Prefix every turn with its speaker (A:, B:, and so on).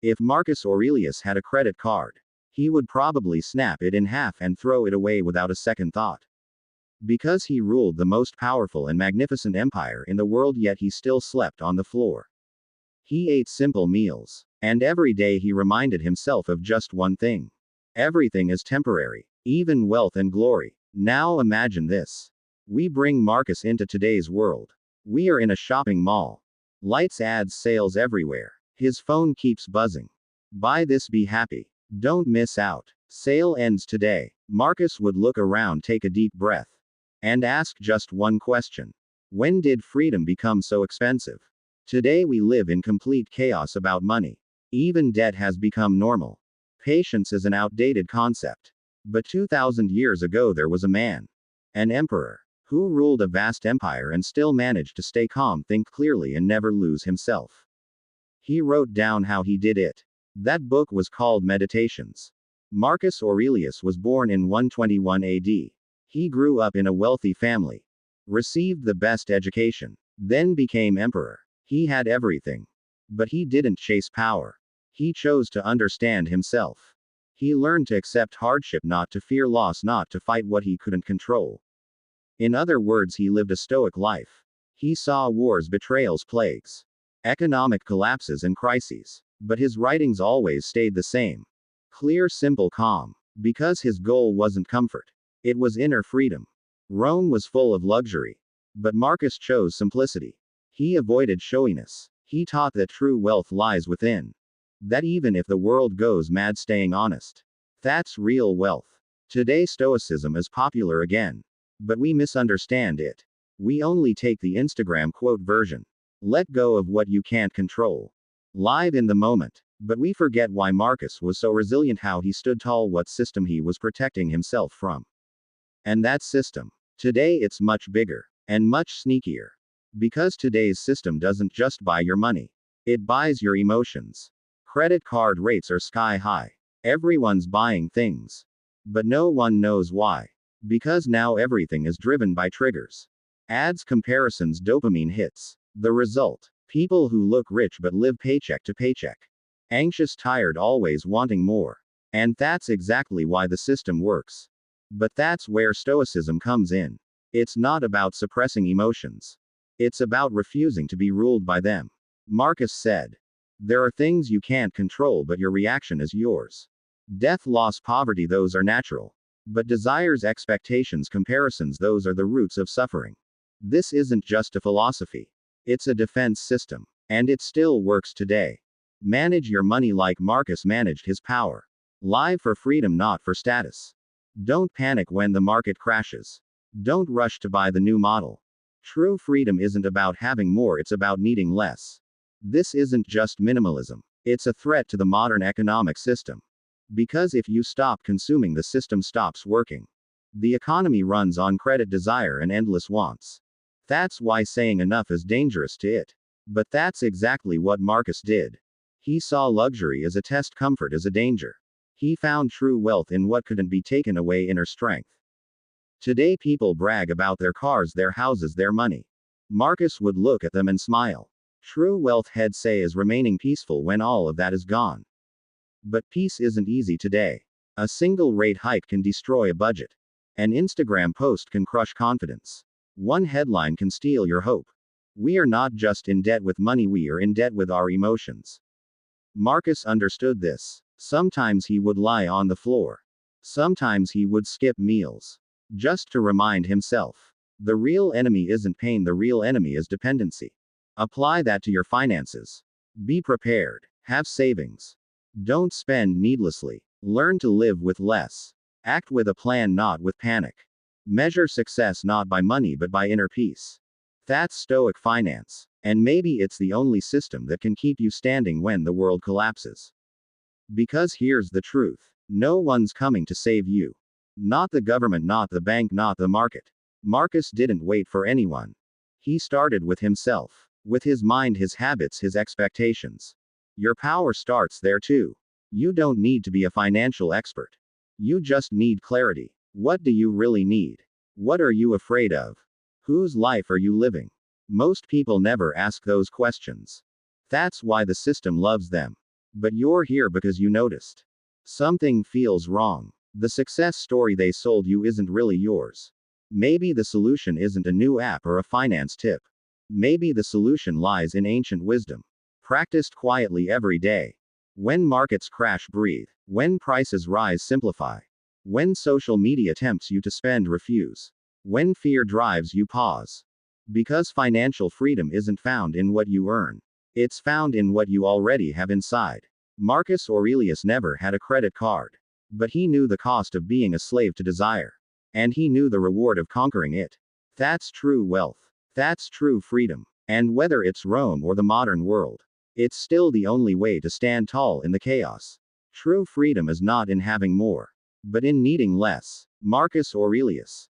A: If Marcus Aurelius had a credit card, he would probably snap it in half and throw it away without a second thought. Because he ruled the most powerful and magnificent empire in the world, yet he still slept on the floor. He ate simple meals. And every day he reminded himself of just one thing. Everything is temporary, even wealth and glory. Now imagine this. We bring Marcus into today's world. We are in a shopping mall. Lights, ads, sales everywhere. His phone keeps buzzing. Buy this, be happy. Don't miss out. Sale ends today. Marcus would look around, take a deep breath, and ask just one question. When did freedom become so expensive? Today we live in complete chaos about money. Even debt has become normal. Patience is an outdated concept. But 2,000 years ago there was a man, an emperor, who ruled a vast empire and still managed to stay calm, think clearly, and never lose himself. He wrote down how he did it. That book was called Meditations. Marcus Aurelius was born in 121 AD. He grew up in a wealthy family, received the best education, then became emperor. He had everything. But he didn't chase power. He chose to understand himself. He learned to accept hardship, not to fear loss, not to fight what he couldn't control. In other words, he lived a stoic life. He saw wars, betrayals, plagues, economic collapses, and crises. But his writings always stayed the same. Clear, simple, calm. Because his goal wasn't comfort. It was inner freedom. Rome was full of luxury. But Marcus chose simplicity. He avoided showiness. He taught that true wealth lies within. That even if the world goes mad, staying honest. That's real wealth. Today Stoicism is popular again. But we misunderstand it. We only take the Instagram quote version. Let go of what you can't control. Live in the moment. But we forget why Marcus was so resilient, how he stood tall, what system he was protecting himself from. And that system. Today it's much bigger. And much sneakier. Because today's system doesn't just buy your money. It buys your emotions. Credit card rates are sky high. Everyone's buying things. But no one knows why. Because now everything is driven by triggers. Ads, comparisons, dopamine hits. The result? People who look rich but live paycheck to paycheck. Anxious, tired, always wanting more. And that's exactly why the system works. But that's where Stoicism comes in. It's not about suppressing emotions. It's about refusing to be ruled by them. Marcus said, there are things you can't control, but your reaction is yours. Death, loss, poverty, those are natural. But desires, expectations, comparisons, those are the roots of suffering. This isn't just a philosophy. It's a defense system. And it still works today. Manage your money like Marcus managed his power. Live for freedom, not for status. Don't panic when the market crashes. Don't rush to buy the new model. True freedom isn't about having more, it's about needing less. This isn't just minimalism. It's a threat to the modern economic system. Because if you stop consuming, the system stops working. The economy runs on credit, desire, and endless wants. That's why saying enough is dangerous to it. But that's exactly what Marcus did. He saw luxury as a test, comfort as a danger. He found true wealth in what couldn't be taken away, inner strength. Today people brag about their cars, their houses, their money. Marcus would look at them and smile. True wealth, he'd say, is remaining peaceful when all of that is gone. But peace isn't easy today. A single rate hike can destroy a budget. An Instagram post can crush confidence. One headline can steal your hope. We are not just in debt with money, we are in debt with our emotions. Marcus understood this. Sometimes he would lie on the floor. Sometimes he would skip meals. Just to remind himself. The real enemy isn't pain, the real enemy is dependency. Apply that to your finances. Be prepared. Have savings. Don't spend needlessly. Learn to live with less. Act with a plan, not with panic. Measure success not by money but by inner peace. That's Stoic finance. And maybe it's the only system that can keep you standing when the world collapses. Because here's the truth. No one's coming to save you. Not the government, not the bank, not the market. Marcus didn't wait for anyone. He started with himself. With his mind, his habits, his expectations. Your power starts there too. You don't need to be a financial expert. You just need clarity. What do you really need? What are you afraid of? Whose life are you living? Most people never ask those questions. That's why the system loves them. But you're here because you noticed. Something feels wrong. The success story they sold you isn't really yours. Maybe the solution isn't a new app or a finance tip. Maybe the solution lies in ancient wisdom, practiced quietly every day. When markets crash, breathe. When prices rise, simplify. When social media tempts you to spend, refuse. When fear drives you, pause. Because financial freedom isn't found in what you earn. It's found in what you already have inside. Marcus Aurelius never had a credit card. But he knew the cost of being a slave to desire. And he knew the reward of conquering it. That's true wealth. That's true freedom. And whether it's Rome or the modern world, it's still the only way to stand tall in the chaos. True freedom is not in having more, but in needing less. Marcus Aurelius.